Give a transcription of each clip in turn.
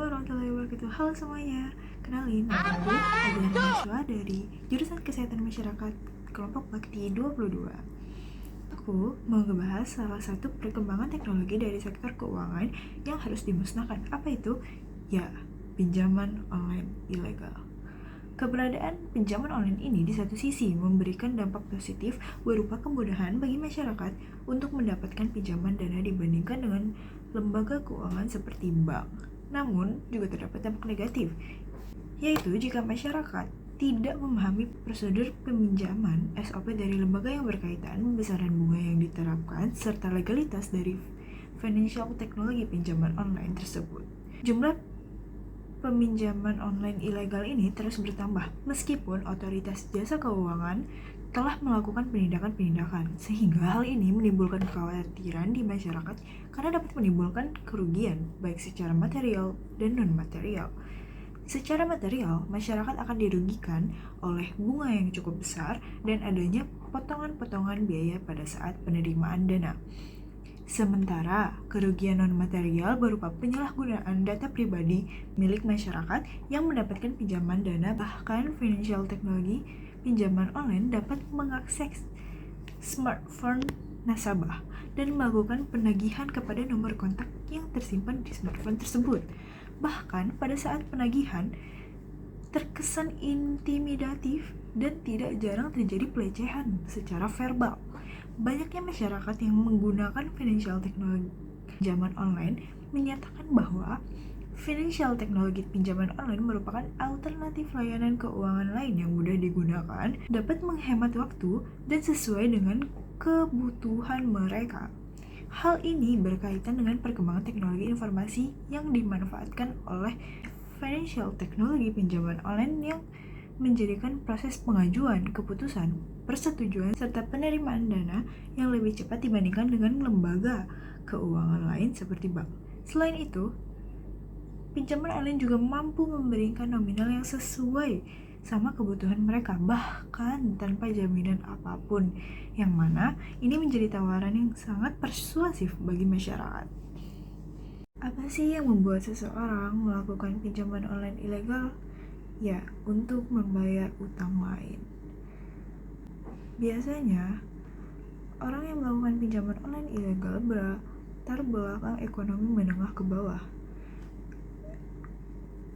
warahmatullahi wabarakatuh. Halo semuanya, kenalin nama aku Adriana Mahasiswa dari Jurusan Kesehatan Masyarakat Kelompok Bakti 22. Aku mau ngebahas salah satu perkembangan teknologi dari sektor keuangan yang harus dimusnahkan. Apa itu? Ya, pinjaman online ilegal. Keberadaan pinjaman online ini di satu sisi memberikan dampak positif berupa kemudahan bagi masyarakat untuk mendapatkan pinjaman dana dibandingkan dengan lembaga keuangan seperti bank. Namun, juga terdapat dampak negatif, yaitu jika masyarakat tidak memahami prosedur peminjaman SOP dari lembaga yang berkaitan, besaran bunga yang diterapkan, serta legalitas dari financial teknologi pinjaman online tersebut. Jumlah peminjaman online ilegal ini terus bertambah, meskipun otoritas jasa keuangan telah melakukan penindakan-penindakan, sehingga hal ini menimbulkan kekhawatiran di masyarakat karena dapat menimbulkan kerugian, baik secara material dan non-material. Secara material, masyarakat akan dirugikan oleh bunga yang cukup besar dan adanya potongan-potongan biaya pada saat penerimaan dana. Sementara, kerugian non-material berupa penyalahgunaan data pribadi milik masyarakat yang mendapatkan pinjaman dana, bahkan financial teknologi pinjaman online dapat mengakses smartphone nasabah dan melakukan penagihan kepada nomor kontak yang tersimpan di smartphone tersebut. Bahkan pada saat penagihan terkesan intimidatif dan tidak jarang terjadi pelecehan secara verbal. Banyaknya masyarakat yang menggunakan financial teknologi pinjaman online menyatakan bahwa financial teknologi pinjaman online merupakan alternatif layanan keuangan lain yang mudah digunakan, dapat menghemat waktu, dan sesuai dengan kebutuhan mereka. Hal ini berkaitan dengan perkembangan teknologi informasi yang dimanfaatkan oleh financial teknologi pinjaman online yang menjadikan proses pengajuan, keputusan, persetujuan, serta penerimaan dana yang lebih cepat dibandingkan dengan lembaga keuangan lain seperti bank. Selain itu, pinjaman online juga mampu memberikan nominal yang sesuai sama kebutuhan mereka, bahkan tanpa jaminan apapun, yang mana ini menjadi tawaran yang sangat persuasif bagi masyarakat. Apa sih yang membuat seseorang melakukan pinjaman online ilegal? Ya, untuk membayar utang lain. Biasanya, orang yang melakukan pinjaman online ilegal berlatar belakang ekonomi menengah ke bawah.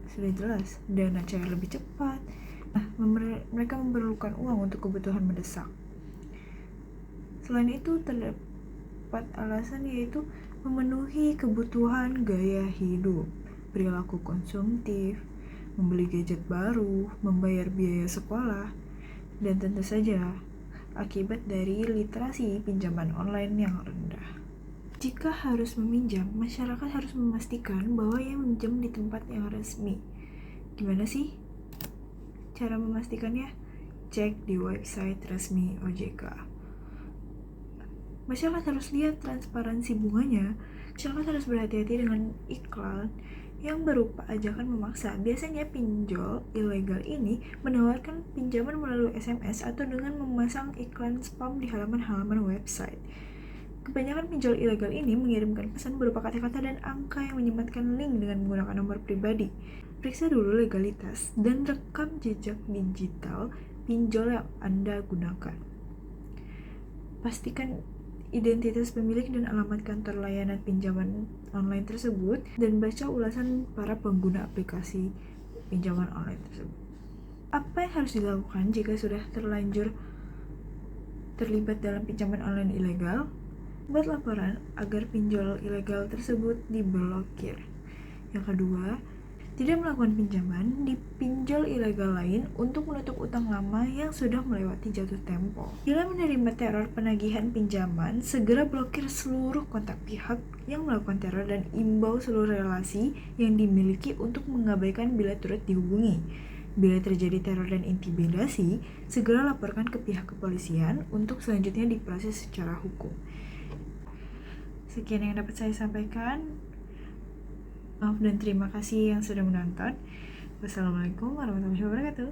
Sudah jelas, dana cair lebih cepat. Mereka memerlukan uang untuk kebutuhan mendesak. Selain itu, terdapat alasan yaitu memenuhi kebutuhan gaya hidup, perilaku konsumtif, membeli gadget baru, membayar biaya sekolah, dan tentu saja akibat dari literasi pinjaman online yang rendah. Jika harus meminjam, masyarakat harus memastikan bahwa ia meminjam di tempat yang resmi. Gimana sih cara memastikannya? Cek di website resmi OJK. Masyarakat harus lihat transparansi bunganya. Masyarakat harus berhati-hati dengan iklan yang berupa ajakan memaksa. Biasanya pinjol ilegal ini menawarkan pinjaman melalui SMS atau dengan memasang iklan spam di halaman-halaman website. Kebanyakan pinjol ilegal ini mengirimkan pesan berupa kata-kata dan angka yang menyematkan link dengan menggunakan nomor pribadi. Periksa dulu legalitas dan rekam jejak digital pinjol yang Anda gunakan. Pastikan identitas pemilik dan alamat kantor layanan pinjaman online tersebut, dan baca ulasan para pengguna aplikasi pinjaman online tersebut. Apa yang harus dilakukan jika sudah terlanjur terlibat dalam pinjaman online ilegal? Buat laporan agar pinjol ilegal tersebut diblokir. Yang kedua, tidak melakukan pinjaman di pinjol ilegal lain untuk menutup utang lama yang sudah melewati jatuh tempo. Bila menerima teror penagihan pinjaman, segera blokir seluruh kontak pihak yang melakukan teror dan imbau seluruh relasi yang dimiliki untuk mengabaikan bila turut dihubungi. Bila terjadi teror dan intimidasi, segera laporkan ke pihak kepolisian untuk selanjutnya diproses secara hukum. Sekian yang dapat saya sampaikan. Maaf dan terima kasih yang sudah menonton. Wassalamualaikum warahmatullahi wabarakatuh.